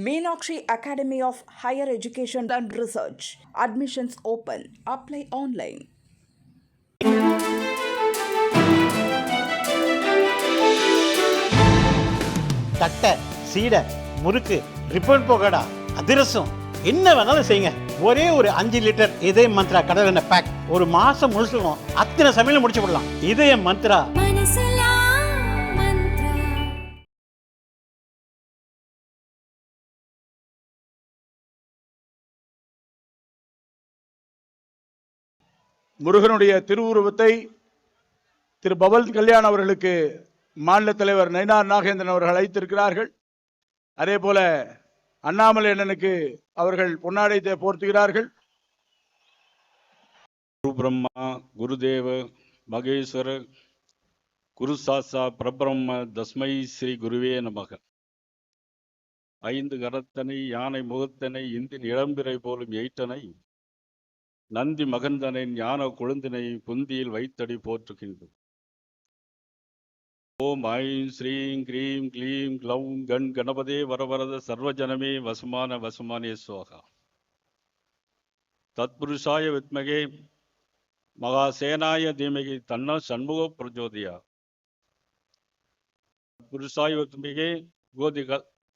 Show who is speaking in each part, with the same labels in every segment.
Speaker 1: Meenakshi Academy of Higher Education and Research. Admissions open. Apply online.
Speaker 2: தட்டை, சீடை, முறுக்கு, ribbon போகடா, அதிரசம் என்ன வேணாலும் செய்யுங்க. ஒரே ஒரு 5 லிட்டர் இதய மந்த்ரா கடல் எண்ணெய் பேக் ஒரு மாசம் முழுசுக்கும் அத்தனை சமையல முடிச்சு விடலாம். இதய மந்த்ரா.
Speaker 3: முருகனுடைய திருவுருவத்தை திரு பவல் கல்யாண் அவர்களுக்கு மாநில தலைவர் நயினார் நாகேந்திரன் அவர்கள் அழைத்திருக்கிறார்கள். அதே போல அண்ணாமலை அண்ணனுக்கு அவர்கள் பொன்னாடை போர்த்துகிறார்கள்.
Speaker 4: குரு பிரம்மா, குருதேவ, மகேஸ்வர, குரு சாசா பிரபிரம்ம தஸ்மை ஸ்ரீ குருவே நமக. 5 கரத்தனை யானை முகத்தனை இந்தின் இளம்பிறை போலும் எயிட்டனை நந்தி மகந்தனை ஞான கொழுந்தினை புந்தியில் வைத்தடி போற்றுகின்றோம். ஓம் ஐம் ஸ்ரீம் கிரீம் க்ளீம் க்ளௌம் கண் கணபதே வரவரத சர்வஜனமே வசுமான வசுமானே சோகா. தத்புருஷாய வித்மகே மகாசேனாய தீமகி தன்ன சண்முக பிரஜோதியா. புருஷாய வித்மகே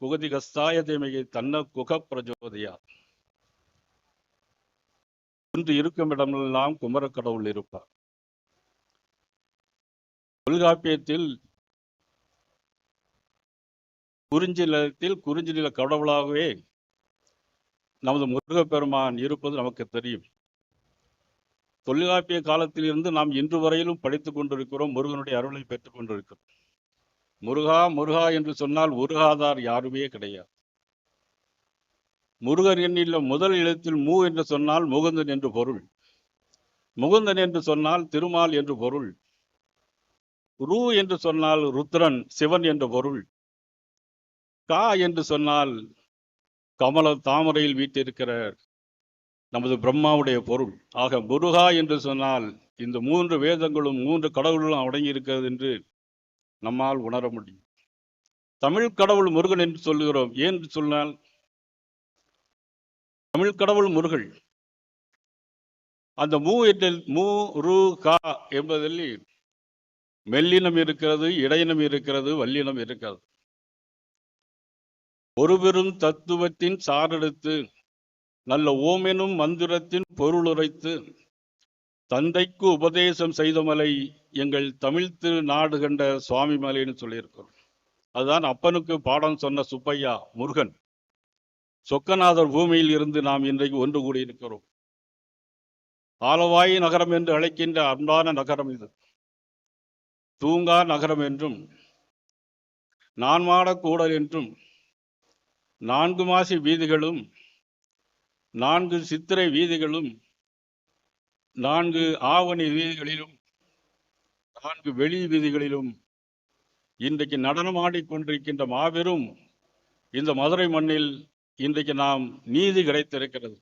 Speaker 4: குகதிகஸ்தாய தீமகி தன்ன குக பிரஜோதியா. ஒன்று இருக்கும் இடமெல்லாம் குமரக்கடவுள் இருப்பார். தொல்காப்பியத்தில் குறிஞ்சி நில கடவுளாகவே நமது முருகப்பெருமான் இருப்பது நமக்கு தெரியும். தொல்காப்பிய காலத்தில் இருந்து நாம் இன்று வரையிலும் படித்துக் கொண்டிருக்கிறோம். முருகனுடைய அருளை பெற்றுக் கொண்டிருக்கிறோம். முருகா முருகா என்று சொன்னால் உருகாதார் யாருமே கிடையாது. முருகர் எண்ணில் முதல் எழுத்தில் மூ என்று சொன்னால் முகுந்தன் என்று பொருள். முகுந்தன் என்று சொன்னால் திருமால் என்று பொருள். ரு என்று சொன்னால் ருத்ரன் சிவன் என்று பொருள். கா என்று சொன்னால் கமல தாமரையில் வீட்டிருக்கிற நமது பிரம்மாவுடைய பொருள். ஆக முருகா என்று சொன்னால் இந்த 3 வேதங்களும் 3 கடவுள்களும் அடங்கி இருக்கிறது என்று நம்மால் உணர முடியும். தமிழ் கடவுள் முருகன் என்று சொல்லுகிறோம். ஏன் என்று சொன்னால் தமிழ் கடவுள் முருகன். அந்த மூ ரு கா என்பதில் மெல்லினம் இருக்கிறது, இடையினம் இருக்கிறது, வல்லினம் இருக்கிறது. ஒரு பெரும் தத்துவத்தின் சாரெடுத்து நல்ல ஓமெனும் மந்திரத்தின் பொருளுரைத்து தந்தைக்கு உபதேசம் செய்தமலை எங்கள் தமிழ் திரு நாடு கண்ட சுவாமி மலைன்னு சொல்லியிருக்கிறோம். அதுதான் அப்பனுக்கு பாடம் சொன்ன சுப்பையா முருகன். சொக்கநாதர் பூமியில் இருந்து நாம் இன்றைக்கு ஒன்று கூடியிருக்கிறோம். ஆலவாய் நகரம் என்று அழைக்கின்ற அன்பான நகரம் இது. தூங்கா நகரம் என்றும் 4 மாடக் கூடல் என்றும் 4 மாசி வீதிகளும் 4 சித்திரை வீதிகளும் 4 ஆவணி வீதிகளிலும் 4 வெளி வீதிகளிலும் இன்றைக்கு நடனம் ஆடிக்கொண்டிருக்கின்ற மாபெரும் இந்த மதுரை மண்ணில் இன்றைக்கு நாம் நீதி கிடைத்திருக்கிறது.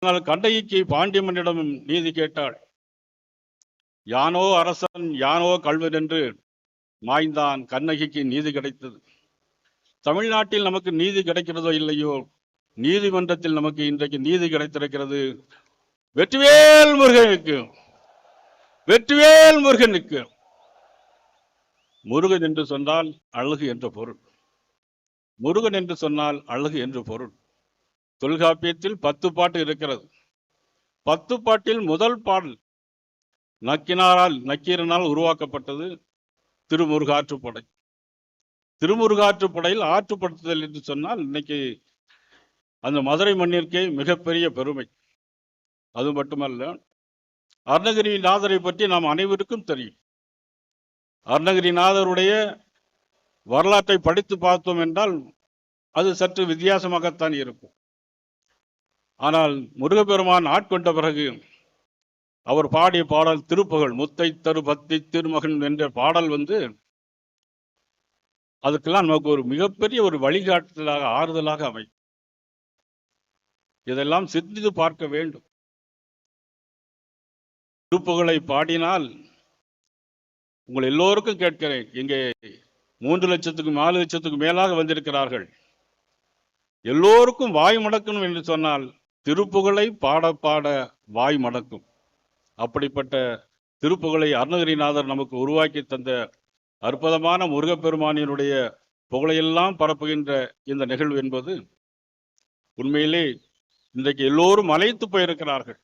Speaker 4: ஆனால் கண்ணகிக்கு பாண்டிய மன்னிடம் நீதி கேட்டாள். யானோ அரசன் யானோ கல்வன் என்று மாய்ந்தான். கண்ணகிக்கு நீதி கிடைத்தது. தமிழ்நாட்டில் நமக்கு நீதி கிடைக்கிறதோ இல்லையோ, நீதிமன்றத்தில் நமக்கு இன்றைக்கு நீதி கிடைத்திருக்கிறது. வெற்றிவேல் முருகனுக்கு, வெற்றிவேல் முருகனுக்கு. முருகன் என்று சொன்னால் அழகு என்ற பொருள். முருகன் என்று சொன்னால் அழகு என்று பொருள். தொல்காப்பியத்தில் 10 பாட்டு இருக்கிறது. 10 பாட்டில் முதல் பாடல் நக்கீரனால் உருவாக்கப்பட்டது திருமுருகாற்றுப்படை. திருமுருகாற்றுப்படையில் ஆற்றுப்படுத்துதல் என்று சொன்னால் இன்னைக்கு அந்த மதுரை மண்ணிற்கே மிகப்பெரிய பெருமை. அது மட்டுமல்ல, அருணகிரிநாதரை பற்றி நாம் அனைவருக்கும் தெரியும். அருணகிரிநாதருடைய வரலாற்றை படித்து பார்த்தோம் என்றால் அது சற்று வித்தியாசமாகத்தான் இருக்கும். ஆனால் முருகப்பெருமான் ஆட்கொண்ட பிறகு அவர் பாடிய பாடல் திருப்புகழ். முத்தை தரு பத்தி திருமகன் என்ற பாடல் அதுக்கெல்லாம் நமக்கு ஒரு மிகப்பெரிய ஒரு வழிகாட்டுதலாக ஆறுதலாக அமையும். இதெல்லாம் சிந்தித்து பார்க்க வேண்டும். திருப்புகழை பாடினால் உங்கள் எல்லோருக்கும் கேட்கிறேன், இங்கே 3 லட்சத்துக்கும் 4 லட்சத்துக்கும் மேலாக வந்திருக்கிறார்கள். எல்லோருக்கும் வாய் மடக்கணும் என்று சொன்னால் திருப்புகழை பாட பாட வாய் மடக்கும். அப்படிப்பட்ட திருப்புகழை அருணகிரிநாதர் நமக்கு உருவாக்கி தந்த அற்புதமான முருகப்பெருமானினுடைய புகழையெல்லாம் பரப்புகின்ற இந்த நிகழ்வு என்பது உண்மையிலே இன்றைக்கு எல்லோரும் அழைத்து போயிருக்கிறார்கள்.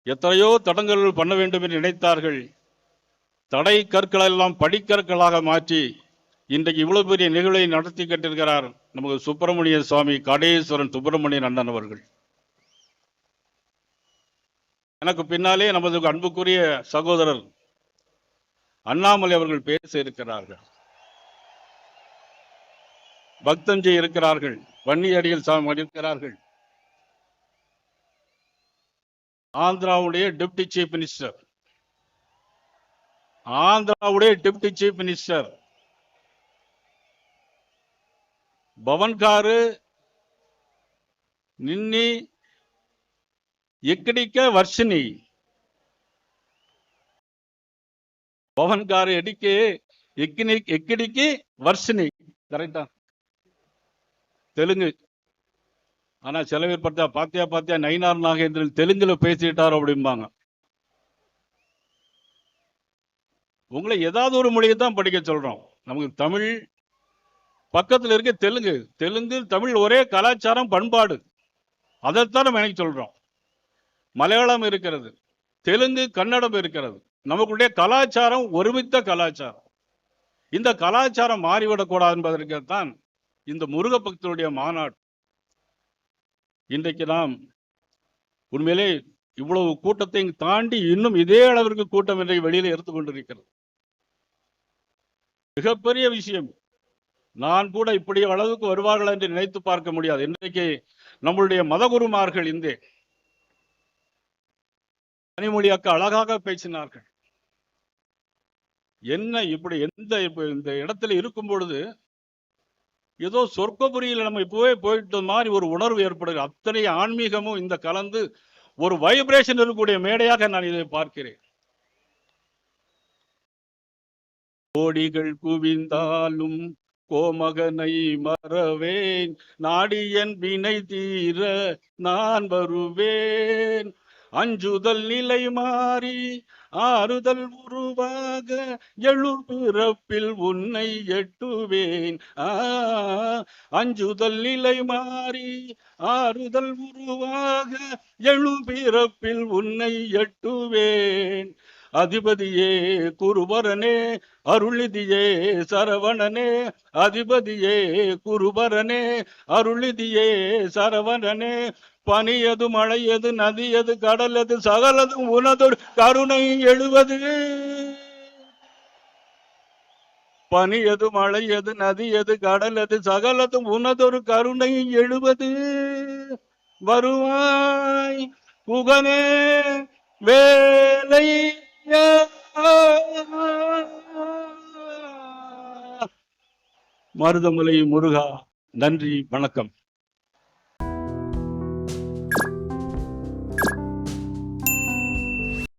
Speaker 4: எத்தனையோ தடங்கல்கள் பண்ண வேண்டும் என்று நினைத்தார்கள். தடை கற்களெல்லாம் படிக்கற்களாக மாற்றி இன்றைக்கு இவ்வளவு பெரிய நிகழ்வை நடத்தி கட்டிருக்கிறார் நமக்கு சுப்பிரமணிய சுவாமி காடேஸ்வரன் சுப்பிரமணியன் அண்ணன் அவர்கள். எனக்கு பின்னாலே நமது அன்புக்குரிய சகோதரர் அண்ணாமலை அவர்கள் பேச இருக்கிறார்கள். பக்தஞ்சி இருக்கிறார்கள், வன்னியடிகள் சாமி இருக்கிறார்கள், ஆந்திராவுடைய டெப்டி சீஃப் மினிஸ்டர், పవన్ గారు నిన్ని ఎక్కడికే వర్షిని పవన్ గారు ఎక్కడికి వర్షిని கரெக்டா தெலுங்கு. ஆனா சில பேர் பாத்தியா நயினார் நாகேந்திரன் தெலுங்குல பேசிட்டார் அப்படிம்பாங்க. உங்களை ஏதாவது ஒரு மொழியை தான் படிக்க சொல்றோம். நமக்கு தமிழ் பக்கத்தில் இருக்க தெலுங்கு தமிழ் ஒரே கலாச்சாரம் பண்பாடு, அதைத்தான் நம்ம எனக்கு சொல்றோம். மலையாளம் இருக்கிறது, தெலுங்கு கன்னடம் இருக்கிறது, நமக்குடைய கலாச்சாரம் ஒருமித்த கலாச்சாரம். இந்த கலாச்சாரம் மாறிவிடக்கூடாது என்பதற்குத்தான் இந்த முருக பக்தருடைய மாநாடு. இன்றைக்கு நாம் உண்மையிலே இவ்வளவு கூட்டத்தை தாண்டி இன்னும் இதே அளவிற்கு கூட்டம் இன்றைக்கு வெளியில எடுத்துக் கொண்டிருக்கிறது. மிகப்பெரிய விஷயம். நான் கூட இப்படி அளவுக்கு வருவார்கள் என்று நினைத்து பார்க்க முடியாது. இன்றைக்கு நம்மளுடைய மதகுருமார்கள் இந்த கனிமொழி அக்கா அழகாக பேசினார்கள். என்ன இப்படி இந்த இடத்துல இருக்கும் பொழுது ஏதோ சொர்க்கபுரியில் நம்ம இப்பவே போயிட்ட மாதிரி ஒரு உணர்வு ஏற்படுகிறது. அத்தனை ஆன்மீகமும் இந்த கலந்து ஒரு வைப்ரேஷன் இருக்கக்கூடிய மேடையாக நான் இதை பார்க்கிறேன். கோடிகள் குவிந்தாலும் கோமகனை மறவேன், நாடியன் வினை தீர நான் வருவேன். அஞ்சுதல் நிலை மாறி ஆறுதல் உருவாக எழுபிறப்பில் உன்னை எட்டுவேன். அஞ்சுதல் நிலை மாறி ஆறுதல் உருவாக எழுபிறப்பில் உன்னை எட்டுவேன். அதிபதியே குருபரனே அருளிதியே சரவணனே, அதிபதியே குருபரனே அருளிதியே சரவணனே. பனியது மழையது நதியது கடலது சகலதும் உனதொரு கருணை எழுவது. பனியது மழையது நதியது கடலது சகலதும் உனதொரு கருணை எழுவது. வருவாய் புகனே வேலை மருதமலை முருகா. நன்றி, வணக்கம்.